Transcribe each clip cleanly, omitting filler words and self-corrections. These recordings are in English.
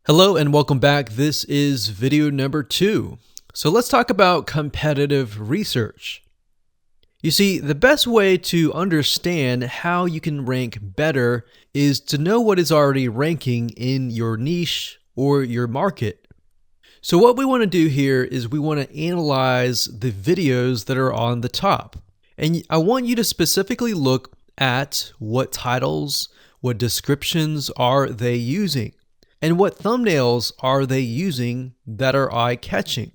Hello and welcome back. This is video number 2. So let's talk about competitive research. You see, the best way to understand how you can rank better is to know what is already ranking in your niche or your market. So what we want to do here is we want to analyze the videos that are on the top. And I want you to specifically look at what titles, what descriptions are they using, and what thumbnails are they using that are eye-catching.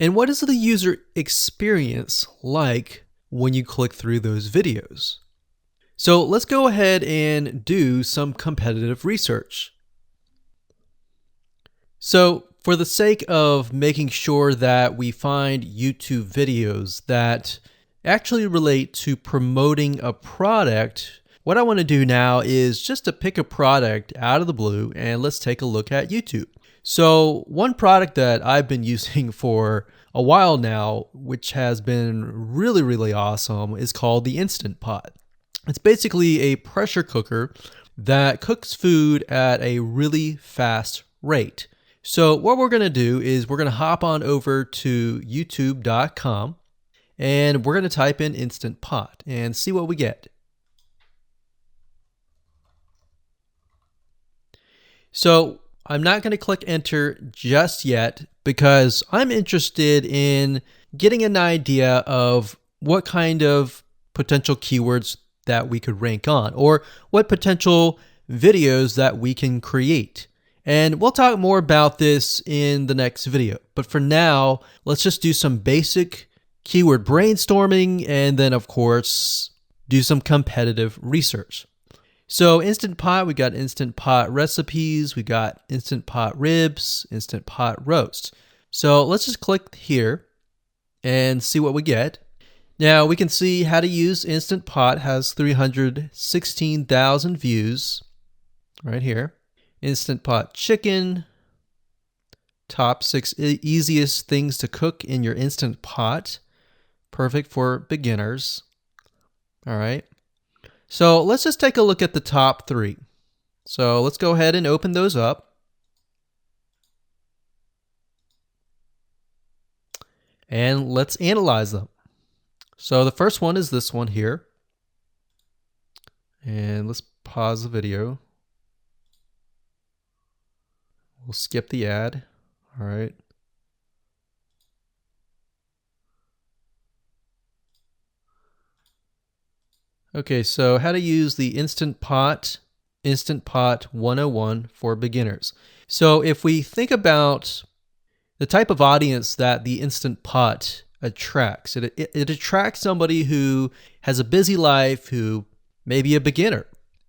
And what is the user experience like when you click through those videos? So let's go ahead and do some competitive research. So for the sake of making sure that we find YouTube videos that actually relate to promoting a product, what I want to do now is just to pick a product out of the blue and let's take a look at YouTube. So one product that I've been using for a while now, which has been really awesome, is called the Instant Pot. It's basically a pressure cooker that cooks food at a really fast rate. So what we're going to do is we're going to hop on over to youtube.com and we're going to type in Instant Pot and see what we get. So I'm not going to click enter just yet because I'm interested in getting an idea of what kind of potential keywords that we could rank on or what potential videos that we can create. And we'll talk more about this in the next video. But for now, let's just do some basic keyword brainstorming and then of course do some competitive research. So Instant Pot, we got Instant Pot recipes, we got Instant Pot ribs, Instant Pot roast. So let's just click here and see what we get. Now we can see how to use Instant Pot has 316,000 views right here. Instant Pot chicken, top 6 easiest things to cook in your Instant Pot, perfect for beginners. All right. So let's just take a look at the top 3. So let's go ahead and open those up. And let's analyze them. So the first one is this one here. And let's pause the video. We'll skip the ad. All right. Okay, so how to use the Instant Pot 101 for beginners. So if we think about the type of audience that the Instant Pot attracts, it attracts somebody who has a busy life, who may be a beginner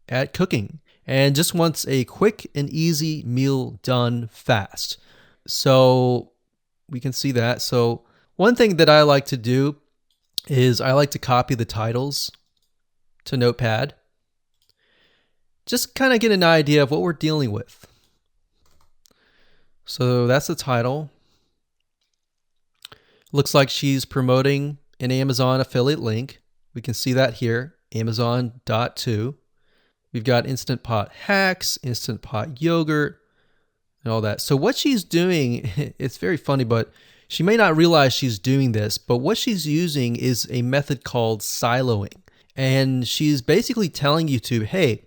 at cooking and just wants a quick and easy meal done fast. So we can see that. So one thing that I like to do is I like to copy the titles to Notepad. Just kind of get an idea of what we're dealing with. So that's the title. Looks like she's promoting an Amazon affiliate link. We can see that here, Amazon.to. We've got Instant Pot hacks, Instant Pot yogurt, and all that. So what she's doing, it's very funny, but she may not realize she's doing this, but what she's using is a method called siloing. And she's basically telling YouTube, hey,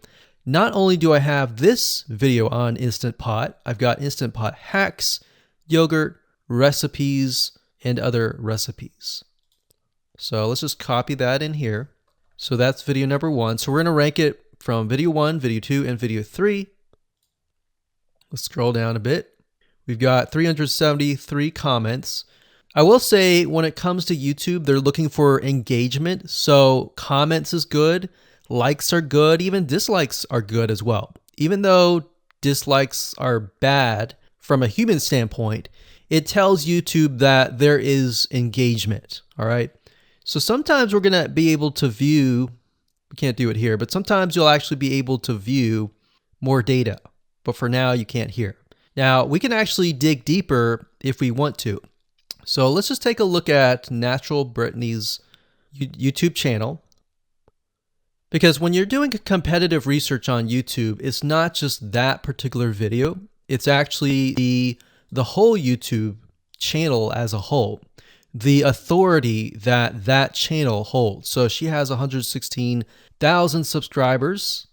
not only do I have this video on Instant Pot, I've got Instant Pot hacks, yogurt, recipes, and other recipes. So let's just copy that in here. So that's video number 1. So we're going to rank it from video 1, video 2, and video 3. Let's scroll down a bit. We've got 373 comments. I will say when it comes to YouTube, they're looking for engagement. So comments is good, likes are good, even dislikes are good as well. Even though dislikes are bad from a human standpoint, it tells YouTube that there is engagement. All right. So sometimes we're going to be able to view, we can't do it here, but sometimes you'll actually be able to view more data. But for now, you can't hear. Now, we can actually dig deeper if we want to. So let's just take a look at Natural Brittany's YouTube channel. Because when you're doing competitive research on YouTube, it's not just that particular video, it's actually the whole YouTube channel as a whole, the authority that that channel holds. So she has 116,000 subscribers.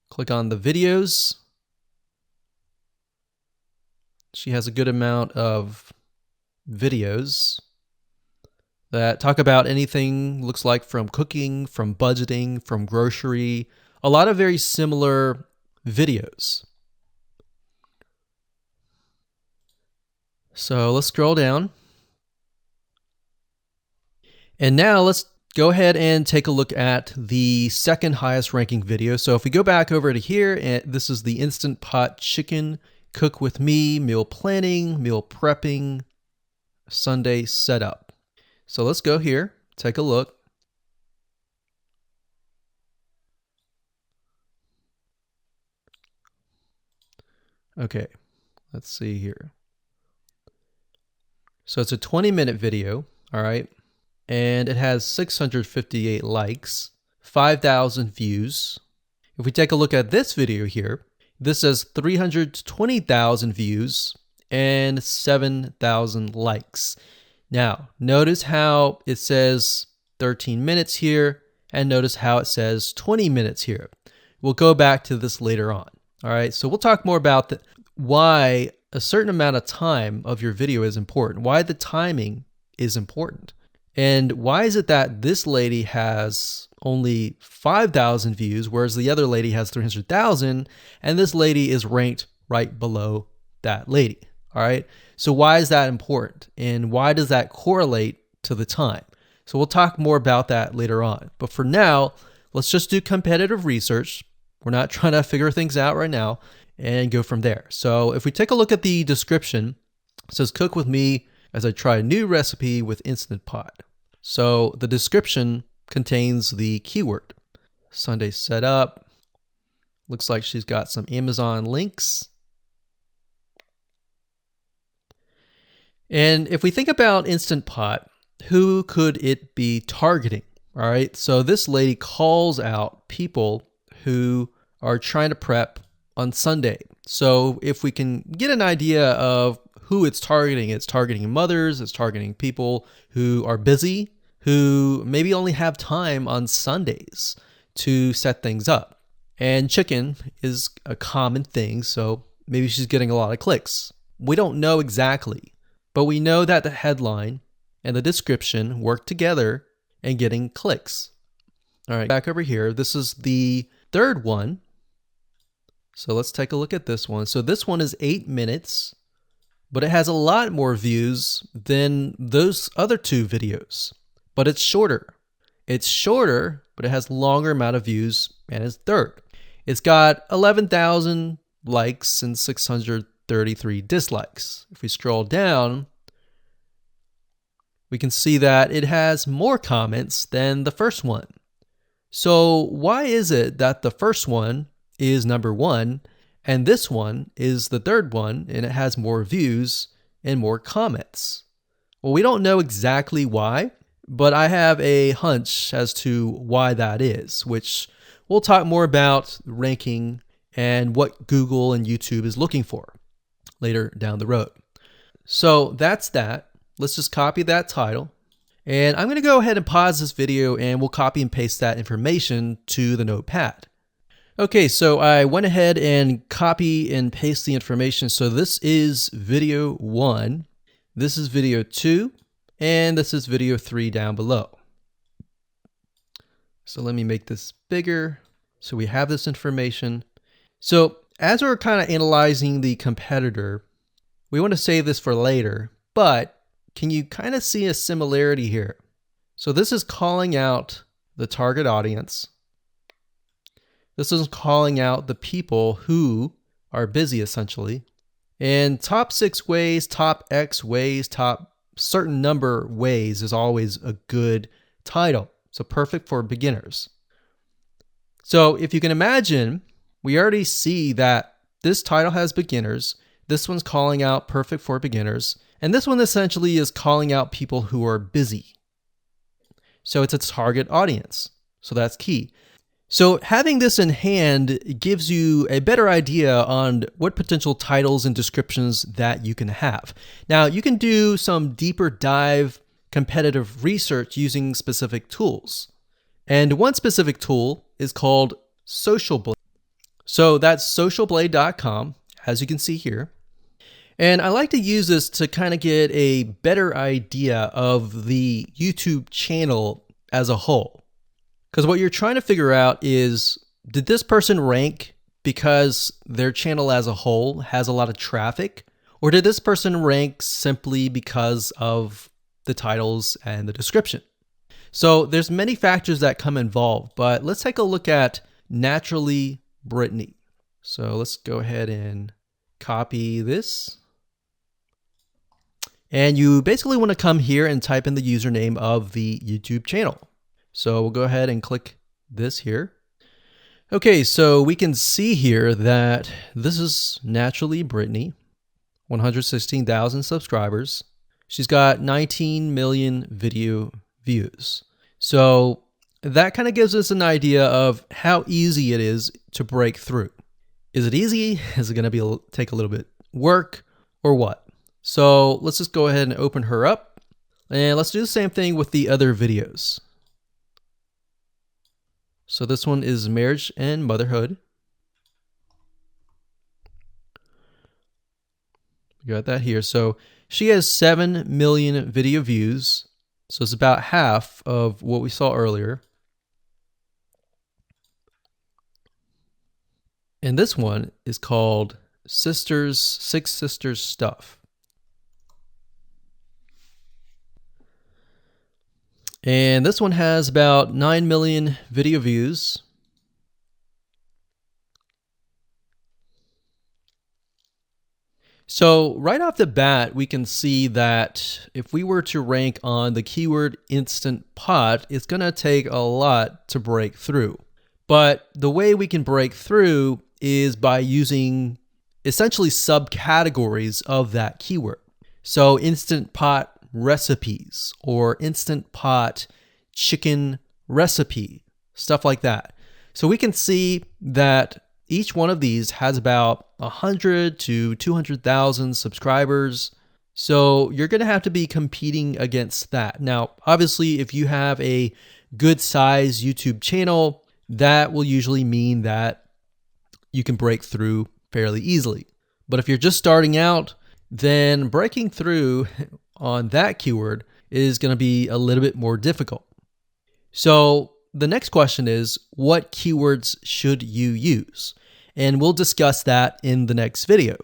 Click on the videos. She has a good amount of videos that talk about anything, looks like from cooking, from budgeting, from grocery, a lot of very similar videos. So let's scroll down. And now let's go ahead and take a look at the second highest ranking video. So if we go back over to here, and this is the Instant Pot Chicken Cook With Me, meal planning, meal prepping, Sunday setup. So let's go here, take a look. Okay, let's see here. So it's a 20-minute video, all right? And it has 658 likes, 5,000 views. If we take a look at this video here, this has 320,000 views and 7,000 likes. Now, notice how it says 13 minutes here, and notice how it says 20 minutes here. We'll go back to this later on. All right, so we'll talk more about why a certain amount of time of your video is important, why the timing is important. And why is it that this lady has only 5,000 views, whereas the other lady has 300,000, and this lady is ranked right below that lady? All right. So why is that important? And why does that correlate to the time? So we'll talk more about that later on. But for now, let's just do competitive research. We're not trying to figure things out right now and go from there. So if we take a look at the description, it says cook with me as I try a new recipe with Instant Pot. So the description contains the keyword. Sunday setup. Looks like she's got some Amazon links. And if we think about Instant Pot, who could it be targeting? All right, so this lady calls out people who are trying to prep on Sunday. So if we can get an idea of who it's targeting mothers, it's targeting people who are busy, who maybe only have time on Sundays to set things up. And chicken is a common thing, so maybe she's getting a lot of clicks. We don't know exactly. But we know that the headline and the description work together in getting clicks. All right, back over here. This is the third one. So let's take a look at this one. So this one is 8 minutes, but it has a lot more views than those other two videos. But it's shorter. It's shorter, but it has longer amount of views and it's third. It's got 11,000 likes and 633 dislikes. If we scroll down, we can see that it has more comments than the first one. So why is it that the first one is number one and this one is the third one and it has more views and more comments? Well, we don't know exactly why, but I have a hunch as to why that is, which we'll talk more about ranking and what Google and YouTube is looking for later down the road. So that's that. Let's just copy that title. And I'm going to go ahead and pause this video and we'll copy and paste that information to the notepad. Okay, so I went ahead and copy and paste the information. So this is video 1, this is video 2, and this is video 3 down below. So let me make this bigger so we have this information. So as we're kind of analyzing the competitor, we want to save this for later, but can you kind of see a similarity here? So this is calling out the target audience. This is calling out the people who are busy essentially. And top 6 ways, top X ways, top certain number ways is always a good title. So perfect for beginners. So if you can imagine, we already see that this title has beginners. This one's calling out perfect for beginners. And this one essentially is calling out people who are busy. So it's a target audience. So that's key. So having this in hand gives you a better idea on what potential titles and descriptions that you can have. Now, you can do some deeper dive competitive research using specific tools. And one specific tool is called Social Blade. So that's socialblade.com, as you can see here. And I like to use this to kind of get a better idea of the YouTube channel as a whole. Because what you're trying to figure out is, did this person rank because their channel as a whole has a lot of traffic? Or did this person rank simply because of the titles and the description? So there's many factors that come involved, but let's take a look at Naturally Brittany. So let's go ahead and copy this. And you basically want to come here and type in the username of the YouTube channel. So we'll go ahead and click this here. Okay, so we can see here that this is Naturally Brittany, 116,000 subscribers. She's got 19 million video views. So that kind of gives us an idea of how easy it is to break through. Is it easy? Is it going to take a little bit work or what? So let's just go ahead and open her up, and let's do the same thing with the other videos. So this one is marriage and motherhood. We got that here. So she has 7 million video views. So it's about half of what we saw earlier. And this one is called Six Sisters Stuff. And this one has about 9 million video views. So right off the bat, we can see that if we were to rank on the keyword Instant Pot, it's going to take a lot to break through. But the way we can break through is by using essentially subcategories of that keyword. So Instant Pot recipes or Instant Pot chicken recipe, stuff like that. So we can see that each one of these has about 100 to 200,000 subscribers. So you're going to have to be competing against that. Now, obviously, if you have a good size YouTube channel, that will usually mean that you can break through fairly easily. But if you're just starting out, then breaking through on that keyword is going to be a little bit more difficult. So the next question is, what keywords should you use? And we'll discuss that in the next video.